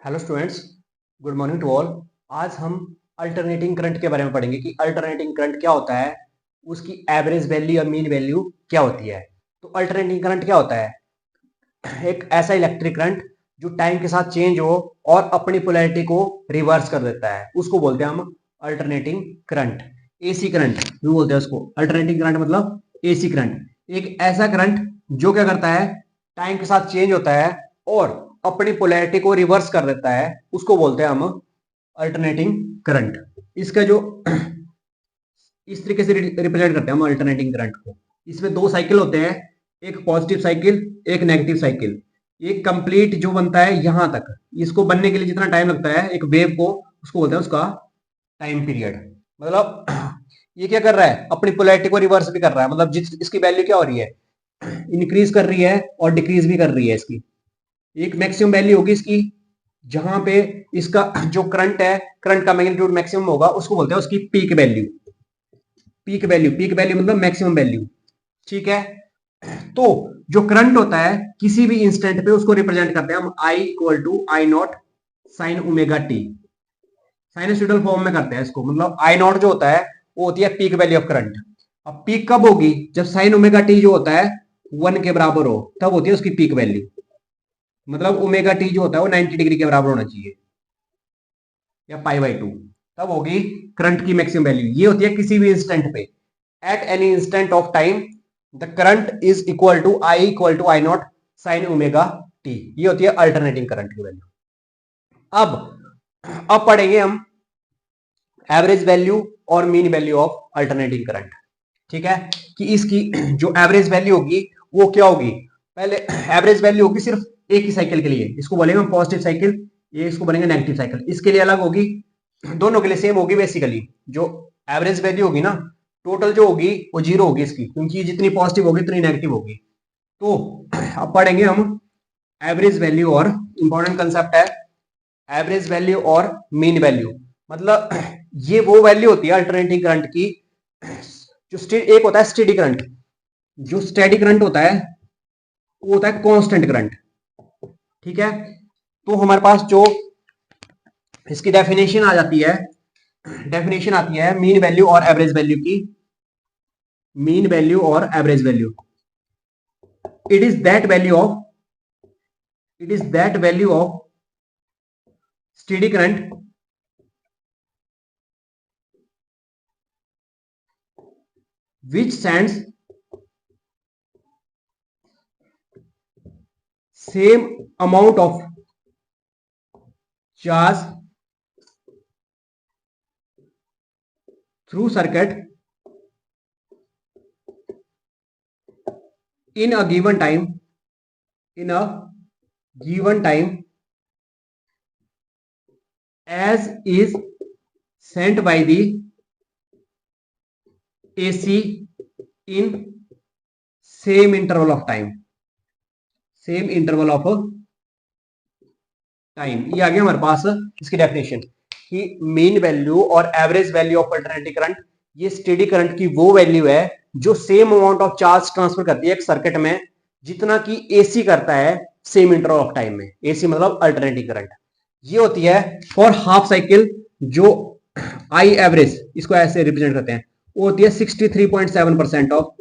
Hello students, good morning to all. आज हम alternating current के बारे में पढ़ेंगे कि अल्टरनेटिंग करंट क्या होता है, उसकी एवरेज वैल्यू या मीन वैल्यू क्या होती है। तो अल्टरनेटिंग करंट क्या होता है? एक ऐसा इलेक्ट्रिक करंट जो टाइम के साथ चेंज हो और अपनी पोलैरिटी को रिवर्स कर देता है, उसको बोलते हैं हम अल्टरनेटिंग करंट। एसी करंट भी बोलते हैं उसको। अल्टरनेटिंग करंट मतलब एसी करंट, एक ऐसा करंट जो क्या करता है, टाइम के साथ चेंज होता है और अपनी पोलैरिटी को रिवर्स कर देता है, उसको बोलते हैं हम अल्टरनेटिंग करंट। इसका जो इस तरीके से रिप्रेजेंट करते हैं हम अल्टरनेटिंग करंट को। इसमें दो साइकिल होते हैं, एक पॉजिटिव साइकिल, एक नेगेटिव साइकिल। एक कंप्लीट जो बनता है यहां तक, इसको बनने के लिए जितना टाइम लगता है एक वेव को, उसको बोलते हैं उसका टाइम पीरियड। मतलब ये क्या कर रहा है, अपनी पोलैरिटी को रिवर्स भी कर रहा है। मतलब जिस इसकी वैल्यू क्या हो रही है, इंक्रीज कर रही है और डिक्रीज भी कर रही है। इसकी एक मैक्सिमम वैल्यू होगी इसकी, जहां पे इसका जो करंट है, करंट का मैग्नीट्यूड मैक्सिमम होगा, उसको बोलते हैं उसकी पीक वैल्यू। पीक वैल्यू मतलब मैक्सिमम वैल्यू। ठीक है। तो जो करंट होता है किसी भी इंस्टेंट पे, उसको रिप्रेजेंट करते हैं हम I equal to I naught sine omega T. Sinusoidal form में करते हैं इसको। मतलब आई नॉट जो होता है वो होती है पीक वैल्यू ऑफ करंट। अब पीक कब होगी? जब साइन ओमेगा टी जो होता है 1 के बराबर हो, तब होती है उसकी पीक वैल्यू। मतलब ओमेगा टी जो होता है वो 90 डिग्री के बराबर होना चाहिए, या पाई बाई 2, तब होगी करंट की मैक्सिमम वैल्यू। ये होती है किसी भी इंस्टेंट पे, at any instant of time the current is equal to I naught sine omega T. ये होती है अल्टरनेटिंग करंट की वैल्यू। अब पढ़ेंगे हम एवरेज वैल्यू और mean value of alternating current. ठीक है, कि इसकी जो एवरेज वैल्यू होगी वो क्या होगी। पहले एवरेज वैल्यू होगी सिर्फ एक ही साइकिल के लिए, इसको बोलेंगे हम पॉजिटिव साइकिल, ये इसको बोलेंगे नेगेटिव साइकिल। इसके लिए अलग होगी, दोनों के लिए सेम होगी। बेसिकली जो एवरेज वैल्यू होगी ना, टोटल जो होगी वो जीरो होगी इसकी, क्योंकि जितनी पॉजिटिव होगी उतनी नेगेटिव होगी। तो अब पढ़ेंगे हम एवरेज वैल्यू, और इंपॉर्टेंट कंसेप्ट है एवरेज वैल्यू और मीन वैल्यू। मतलब ये वो वैल्यू होती है अल्टरनेटिंग करंट की, जो एक होता है स्टेडी करंट। जो स्टेडी करंट होता है वो होता है कांस्टेंट करंट। ठीक है। तो हमारे पास जो इसकी डेफिनेशन आ जाती है, डेफिनेशन आती है मीन वैल्यू और एवरेज वैल्यू की। मीन वैल्यू और average value, it is that value of steady current which sends same amount of charge through circuit in a given time as is sent by the AC in same interval of time। ये आ गया हमारे पास इसकी definition कि mean value और average value of alternating current, ये steady current की वो वैल्यू है जो same amount of charge transfer करती है एक सर्किट में, जितना कि एसी करता है सेम इंटरवल ऑफ टाइम में। एसी मतलब अल्टरनेटिंग करंट। ये होती है फॉर हाफ साइकिल। जो आई एवरेज, इसको ऐसे रिप्रेजेंट करते हैं, वो होती है 63.7% ऑफ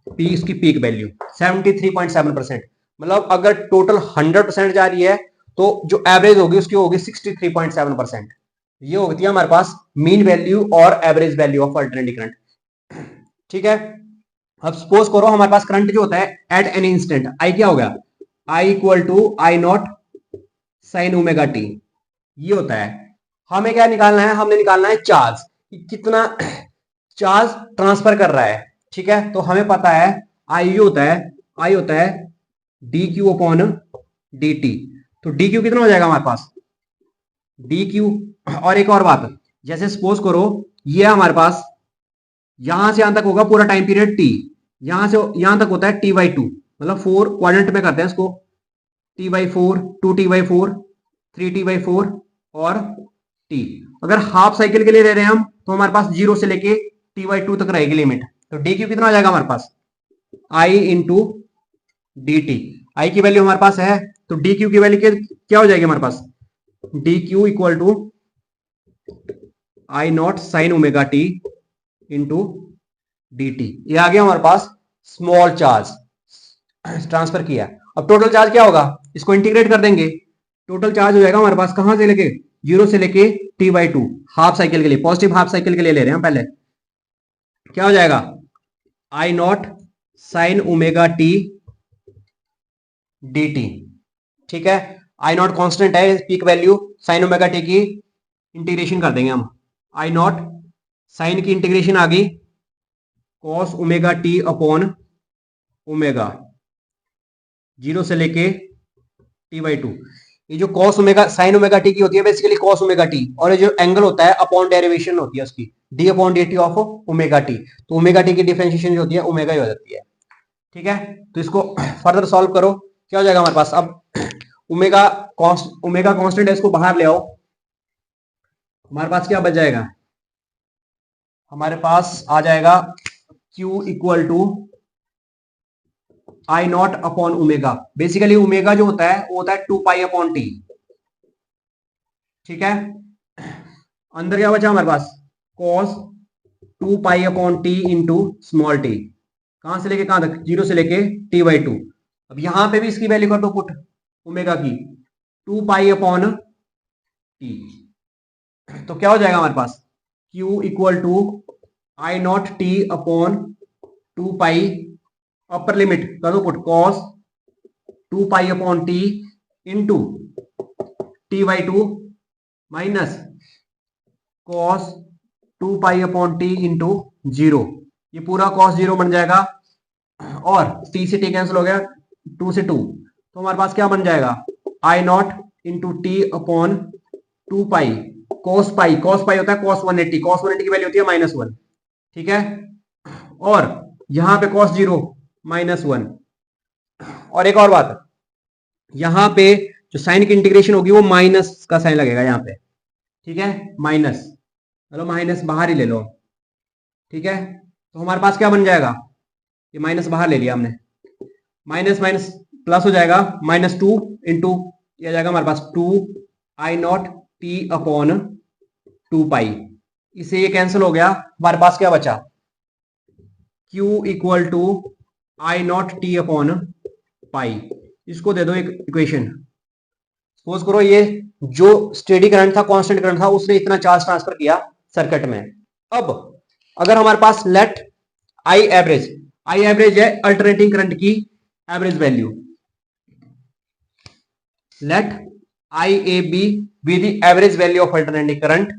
पी, इसकी पीक वैल्यू 73.7%। मतलब अगर टोटल 100% जा रही है तो जो एवरेज होगी उसकी होगी 63.7%। ये होती है हमारे पास मीन वैल्यू और average value of alternating current. ठीक है। अब सपोज करो हमारे पास करंट जो होता है एट एनी इंस्टेंट, आई क्या हो गया, I equal to I naught sine omega T. ये होता है। हमें क्या निकालना है, हमने निकालना है चार्ज, कितना चार्ज ट्रांसफर कर रहा है। ठीक है। तो हमें पता है आई होता है D Q upon D T. तो डी क्यू कितना हो जाएगा हमारे पास, डी क्यू। और एक और बात, जैसे सपोज करो ये हमारे पास यहां से यहां तक होगा पूरा टाइम पीरियड टी, यहां से यहां तक होता है टी बाई टू। मतलब 4 क्वाड्रेंट में करते हैं इसको, टी बाई 4, 2t/4, 3t/4 और टी। अगर हाफ साइकिल के लिए ले रहे हैं हम, तो हमारे पास 0 से लेके t/2 तक रहेगी लिमिट। तो डी क्यू कितना हो जाएगा हमारे पास, आई इंटू डी टी। आई की वैल्यू हमारे पास है तो डी क्यू की वैल्यू क्या हो जाएगी हमारे पास, D Q equal to I naught sine omega T into D T. ये आ गया हमारे पास स्मॉल चार्ज ट्रांसफर किया। अब टोटल चार्ज क्या होगा, इसको इंटीग्रेट कर देंगे, टोटल चार्ज हो जाएगा हमारे पास कहां से लेके, जीरो से लेके T by to, half cycle के लिए, पॉजिटिव हाफ साइकिल के लिए ले रहे हैं पहले। क्या हो जाएगा, I naught sine omega T D T. ठीक है, आई नॉट कॉन्स्टेंट है, peak value, sine omega T की इंटीग्रेशन कर देंगे हम। आई नॉट साइन की इंटीग्रेशन आ गई cos omega T upon omega, zero से लेके टी बाई टू। ये जो cos omega sine omega T की होती है बेसिकली कॉस ओमेगा टी, और ये जो एंगल होता है अपॉन डेरिवेशन होती है उसकी, D upon D T of omega T. तो ओमेगा टी की डिफरेंशिएशन जो होती है ओमेगा ही हो जाती है। ठीक है, तो इसको फर्दर सॉल्व करो, क्या हो जाएगा हमारे पास। अब ओमेगा कांस्टेंट है, इसको बाहर ले आओ, हमारे पास क्या बच जाएगा, हमारे पास आ जाएगा Q equal to I naught upon omega. Basically omega जो होता है वो होता है 2 पाई अपॉन टी। ठीक है, अंदर क्या बचा हमारे पास, cos 2 pi upon T into small T, कहां से लेके कहां तक, जीरो से लेके टी बाई टू। अब यहां पे भी इसकी वैल्यू कर दो पुट, ओमेगा की 2 पाई अपॉन टी, तो क्या हो जाएगा हमारे पास, Q equal to I naught T upon 2 pi, upper limit कर दो put, cos 2 pi upon T into T by two minus cos 2 pi upon T into zero. ये पूरा कॉस जीरो बन जाएगा, और टी से टी कैंसिल हो गया, 2 से 2, तो हमारे पास क्या बन जाएगा, I not into T upon 2 pi cos pi, cos pi होता है कॉस 180, कॉस 180 की वैल्यू होती है -1। ठीक है, और यहां पे कॉस जीरो -1। और एक और बात, यहां पे जो साइन की इंटीग्रेशन होगी वो माइनस का साइन लगेगा यहाँ पे। ठीक है, माइनस, चलो माइनस बाहर ही ले लो। ठीक है, तो हमारे पास क्या बन जाएगा, ये माइनस बाहर ले लिया हमने, माइनस माइनस प्लस हो जाएगा, -2 इंटू ये जाएगा हमारे पास 2 आई नॉट टी अपॉन 2 पाई, इससे ये कैंसिल हो गया, हमारे पास क्या बचा, Q equal to I naught T upon pi. इसको दे दो एक इक्वेशन, सपोज करो ये जो स्टेडी करंट था, कांस्टेंट करंट था, उसने इतना चार्ज ट्रांसफर किया सर्किट में। अब अगर हमारे पास लेट आई एवरेज है अल्टरनेटिंग करंट की average value, let I a be the average value of alternating current,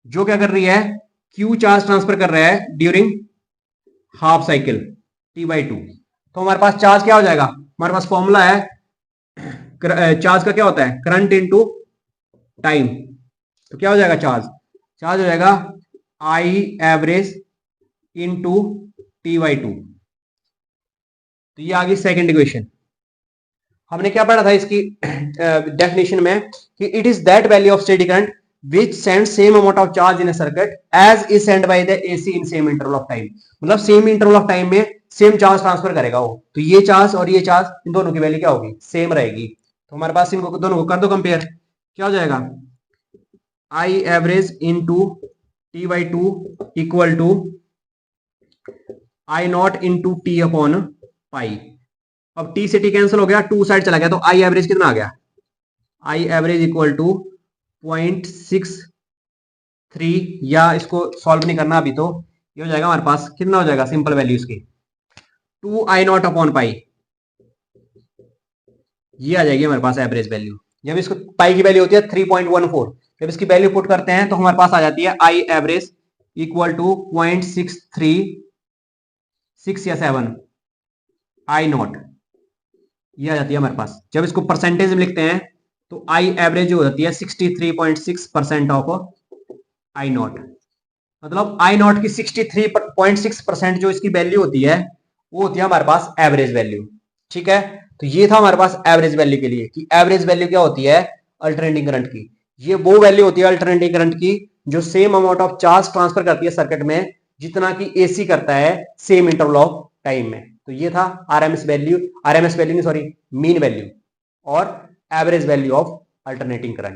जो क्या कर रही है, Q चार्ज ट्रांसफर कर रहा है during half cycle T by to. तो हमारे पास चार्ज क्या हो जाएगा, हमारे पास फॉर्मूला है चार्ज का, क्या होता है, करंट इनटू टाइम। तो क्या हो जाएगा चार्ज हो जाएगा I average into T by to. तो ये आ गई सेकेंड इक्वेशन। हमने क्या पढ़ा था इसकी डेफिनेशन में, कि it is that value of steady current which sends same amount of charge in a circuit as is sent by the AC in same interval of time। मतलब सेम इंटरवल ऑफ टाइम में same charge transfer करेगा वो। तो ये charge और ये charge, इन दोनों की वैल्यू क्या होगी, सेम रहेगी। तो हमारे पास इनको दोनों को कर दो कंपेयर, क्या हो जाएगा, I average into T by two equal to I not into T upon pi. अब टी से टी कैंसिल हो गया, 2 साइड चला गया, तो आई एवरेज कितना आ गया, आई एवरेज इक्वल टू 0.63, या इसको सॉल्व नहीं करना अभी, तो ये हो जाएगा हमारे पास, कितना हो जाएगा सिंपल वैल्यू इसकी, 2 आई नॉट अपॉन पाई, ये आ जाएगी हमारे पास एवरेज वैल्यू। जब इसको पाई की वैल्यू होती है 3.14, जब इसकी वैल्यू पुट करते हैं तो हमारे पास आ जाती है आई एवरेज इक्वल टू 0.636 या 7 आई नॉट, ये आ जाती है हमारे पास। जब इसको परसेंटेज में लिखते हैं तो आई एवरेज हो जाती है 63.6% ऑफ आई नॉट। मतलब आई नॉट की 63.6% जो इसकी वैल्यू होती है वो होती है हमारे पास एवरेज वैल्यू। ठीक है, तो ये था हमारे पास एवरेज वैल्यू के लिए, कि एवरेज वैल्यू क्या होती है अल्टरनेटिंग करंट की। ये वो वैल्यू होती है अल्टरनेटिंग करंट की जो same amount of charge transfer करती है सर्किट में जितना कि एसी करता है सेम इंटरवल ऑफ टाइम में। तो ये था आरएमएस वैल्यू नहीं, सॉरी, मीन वैल्यू। और average value of alternating current.